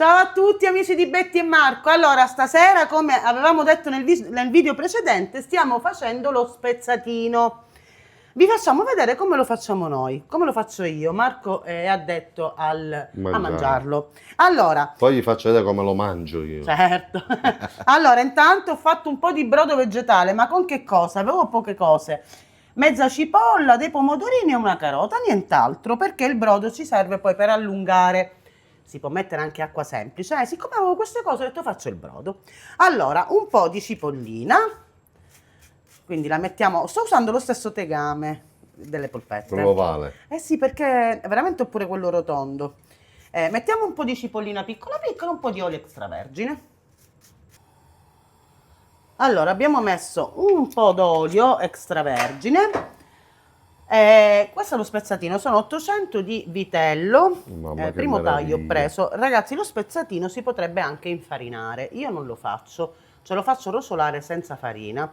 Ciao a tutti amici di Betty e Marco. Allora, stasera, come avevamo detto nel video precedente, stiamo facendo lo spezzatino. Vi facciamo vedere come lo facciamo noi, come lo faccio io. Marco è addetto a mangiarlo. Allora, poi vi faccio vedere come lo mangio io. Certo. Allora, intanto ho fatto un po' di brodo vegetale, ma con che cosa? Avevo poche cose. Mezza cipolla, dei pomodorini e una carota, nient'altro, perché il brodo ci serve poi per allungare. Si può mettere anche acqua semplice. Siccome avevo queste cose, ho detto faccio il brodo. Allora, un po' di cipollina, quindi la mettiamo, sto usando lo stesso tegame delle polpette. Quello vale. Eh sì, perché veramente ho pure quello rotondo. Mettiamo un po' di cipollina piccola piccola, un po' di olio extravergine. Allora, abbiamo messo un po' d'olio extravergine. Questo è lo spezzatino, sono 800 di vitello. Primo taglio ho preso. Ragazzi, lo spezzatino si potrebbe anche infarinare. Io non lo faccio, ce lo faccio rosolare senza farina.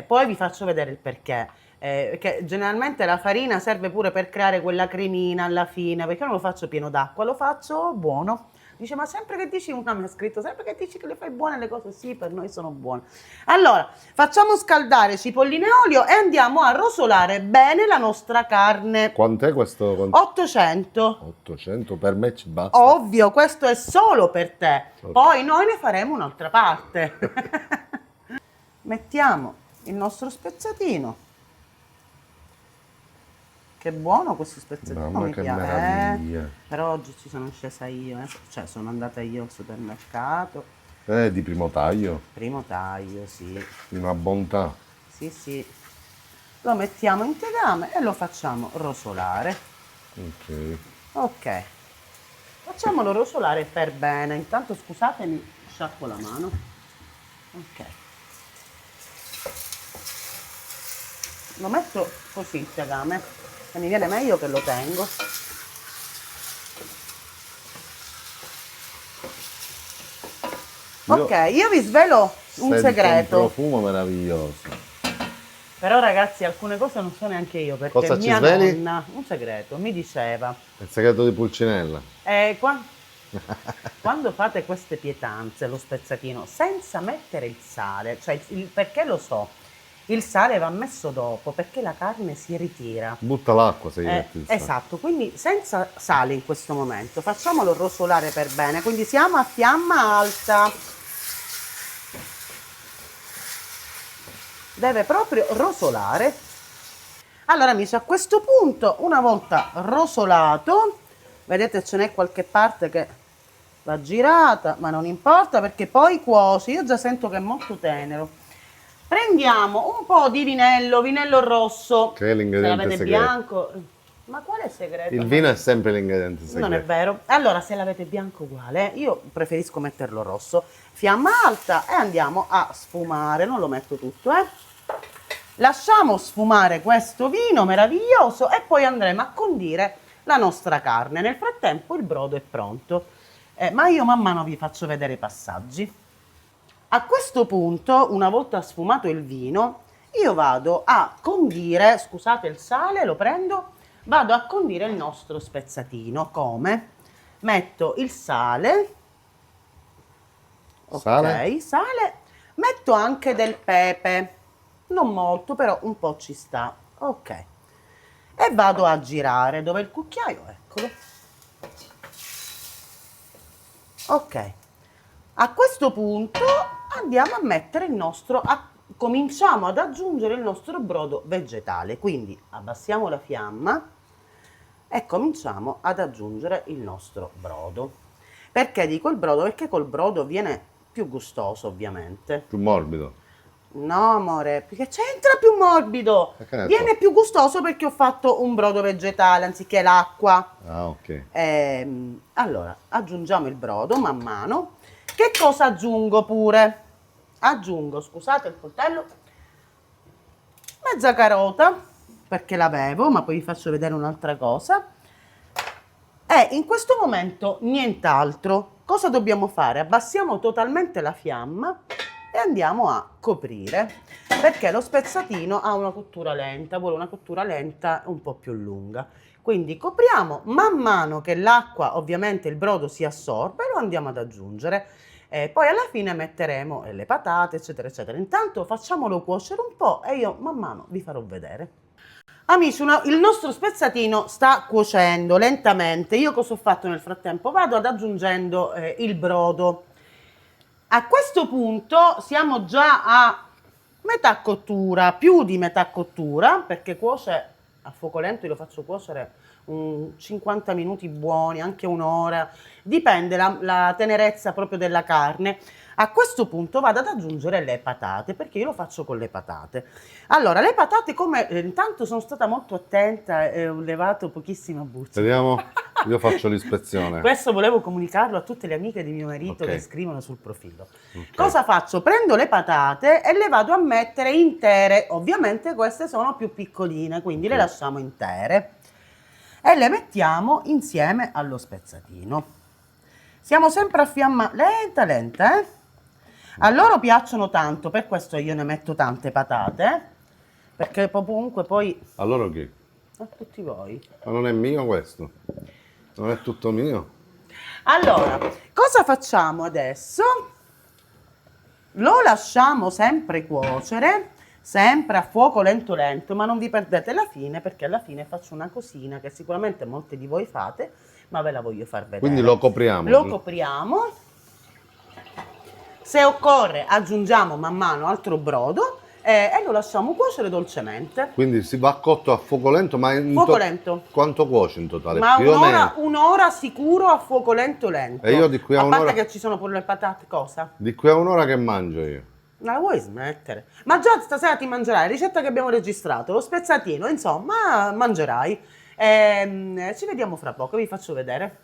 Poi vi faccio vedere il perché. Perché generalmente la farina serve pure per creare quella cremina alla fine, perché non lo faccio pieno d'acqua, lo faccio buono. Dice, ma sempre che dici, una mi ha scritto, sempre che dici che le fai buone le cose, sì, per noi sono buone. Allora, facciamo scaldare cipollina e olio e andiamo a rosolare bene la nostra carne. Quant'è questo? 800. 800 per me ci basta. Ovvio, questo è solo per te. Okay. Poi noi ne faremo un'altra parte. Mettiamo il nostro spezzatino. Che buono questo spezzatino, mamma, mi che piace. meraviglia. Però oggi ci sono scesa io, cioè sono andata io al supermercato. Di primo taglio? Primo taglio, sì. Una bontà. Sì, sì. Lo mettiamo in tegame e lo facciamo rosolare. Ok. Ok. Facciamolo rosolare per bene. Intanto scusatemi, sciacquo la mano. Ok. Lo metto così il tegame. E mi viene meglio che lo tengo. Ok, io vi svelo un segreto. Un profumo meraviglioso. Però ragazzi, alcune cose non so neanche io, perché cosa mia ci sveli? nonna, un segreto, mi diceva. Il segreto di Pulcinella. Quando fate queste pietanze, lo spezzatino, senza mettere il sale, cioè perché lo so, il sale va messo dopo perché la carne si ritira. Butta l'acqua se gli metti il sale. Esatto, quindi senza sale in questo momento, facciamolo rosolare per bene, quindi siamo a fiamma alta. Deve proprio rosolare. Allora amici, a questo punto, una volta rosolato, vedete ce n'è qualche parte che va girata, ma non importa perché poi cuoce, io già sento che è molto tenero. Prendiamo un po' di vinello rosso. Che è l'ingrediente segreto. Bianco. Ma quale segreto? Il vino è sempre l'ingrediente segreto. Non è vero. Allora, se l'avete bianco uguale, io preferisco metterlo rosso. Fiamma alta e andiamo a sfumare. Non lo metto tutto, Lasciamo sfumare questo vino meraviglioso e poi andremo a condire la nostra carne. Nel frattempo il brodo è pronto. Ma io man mano vi faccio vedere i passaggi. A questo punto, una volta sfumato il vino, io vado a condire, scusate il sale, lo prendo, vado a condire il nostro spezzatino. Come? Metto il sale, ok, sale, metto anche del pepe, non molto, però un po' ci sta, ok. E vado a girare, dove il cucchiaio? Eccolo. Ok. A questo punto andiamo a mettere il nostro, cominciamo ad aggiungere il nostro brodo vegetale, quindi abbassiamo la fiamma e cominciamo ad aggiungere il nostro brodo. Perché dico il brodo? Perché col brodo viene più gustoso, ovviamente. Più morbido. No, amore, perché c'entra più morbido. Viene più gustoso perché ho fatto un brodo vegetale anziché l'acqua. Ah, ok. Allora, aggiungiamo il brodo man mano. Che cosa aggiungo pure? Aggiungo, scusate il coltello, mezza carota, perché l'avevo, ma poi vi faccio vedere un'altra cosa. E in questo momento nient'altro. Cosa dobbiamo fare? Abbassiamo totalmente la fiamma e andiamo a coprire, perché lo spezzatino ha una cottura lenta, vuole una cottura lenta un po' più lunga. Quindi copriamo, man mano che l'acqua, ovviamente il brodo si assorbe, lo andiamo ad aggiungere. Poi alla fine metteremo le patate, eccetera, eccetera. Intanto facciamolo cuocere un po' e io man mano vi farò vedere. Amici, il nostro spezzatino sta cuocendo lentamente. Io cosa ho fatto nel frattempo? Vado ad aggiungendo il brodo. A questo punto siamo già a metà cottura, più di metà cottura, perché cuoce a fuoco lento, io lo faccio cuocere 50 minuti buoni, anche un'ora, dipende la tenerezza proprio della carne. A questo punto vado ad aggiungere le patate, perché io lo faccio con le patate. Allora, le patate, come intanto sono stata molto attenta e ho levato pochissima buccia. Vediamo, io faccio l'ispezione. Questo volevo comunicarlo a tutte le amiche di mio marito che scrivono sul profilo. Ok. Cosa faccio? Prendo le patate e le vado a mettere intere. Ovviamente queste sono più piccoline, quindi le lasciamo intere. E le mettiamo insieme allo spezzatino. Siamo sempre a fiamma lenta, lenta, A loro piacciono tanto, per questo io ne metto tante patate, perché comunque poi... Allora che? A tutti voi. Ma non è mio questo? Non è tutto mio? Allora, cosa facciamo adesso? Lo lasciamo sempre cuocere, sempre a fuoco lento lento, ma non vi perdete la fine, perché alla fine faccio una cosina che sicuramente molte di voi fate, ma ve la voglio far vedere. Quindi lo copriamo. Lo copriamo. Se occorre aggiungiamo man mano altro brodo e lo lasciamo cuocere dolcemente. Quindi si va cotto a fuoco lento, ma Fuoco lento. Quanto cuoce in totale? Ma Più o meno? un'ora sicuro a fuoco lento lento. E io di qui a un'ora... parte che ci sono pure le patate, cosa? Di qui a un'ora che mangio io? Non la vuoi smettere? Ma già stasera ti mangerai la ricetta che abbiamo registrato, lo spezzatino, insomma, mangerai. Ci vediamo fra poco, vi faccio vedere.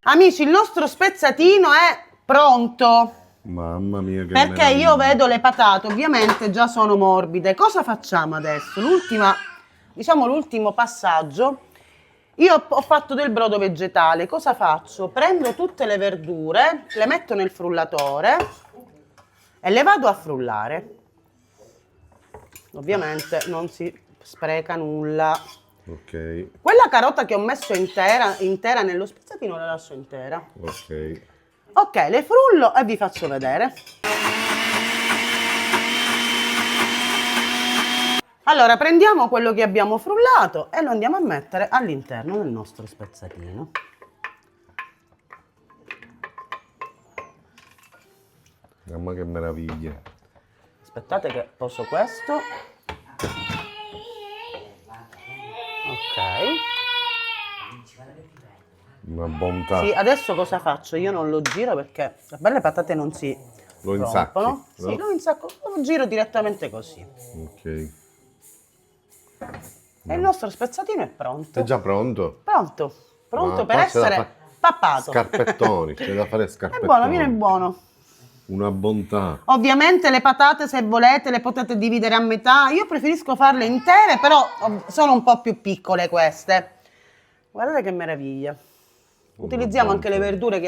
Amici, il nostro spezzatino è pronto. Mamma mia che Perché meraviglia. io vedo le patate, ovviamente già sono morbide. Cosa facciamo adesso? L'ultimo passaggio. Io ho fatto del brodo vegetale. Cosa faccio? Prendo tutte le verdure, le metto nel frullatore e le vado a frullare. Ovviamente non si spreca nulla. Ok, Quella carota che ho messo intera nello spezzatino la lascio intera. ok. Ok, le frullo e vi faccio vedere. Allora, prendiamo quello che abbiamo frullato e lo andiamo a mettere all'interno del nostro spezzatino. Mamma che meraviglia. Aspettate che poso questo. Ok. Una bontà. Sì, adesso cosa faccio? Io non lo giro perché le belle patate non si Lo rompono. insacchi, no? Sì, lo insacco, lo giro direttamente così. Ok. E il nostro spezzatino è pronto. È già pronto? Pronto. Pronto Ma per qua c'è da essere pappato. Scarpettoni, c'è da fare È scarpettoni. buono, viene buono. Una bontà. Ovviamente le patate, se volete, le potete dividere a metà. Io preferisco farle intere, però sono un po' più piccole queste. Guardate che meraviglia. Utilizziamo anche le verdure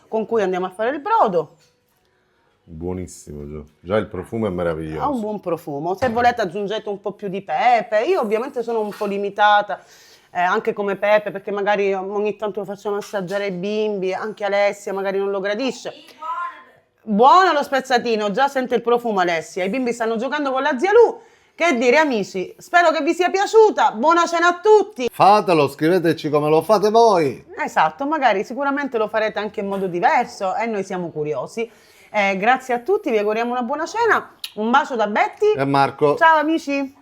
con cui andiamo a fare il brodo. Buonissimo già. Già il profumo è meraviglioso. Ha un buon profumo. Se volete aggiungete un po' più di pepe. Io ovviamente sono un po' limitata anche come pepe, perché magari ogni tanto lo facciamo assaggiare ai bimbi, anche Alessia magari non lo gradisce. Buono lo spezzatino, già sente il profumo Alessia. I bimbi stanno giocando con la zia Lu. Che dire amici, spero che vi sia piaciuta. Buona cena a tutti. Fatelo, scriveteci come lo fate voi. Esatto, magari sicuramente lo farete anche in modo diverso e noi siamo curiosi. Grazie a tutti, vi auguriamo una buona cena. Un bacio da Betty. E Marco. Ciao amici.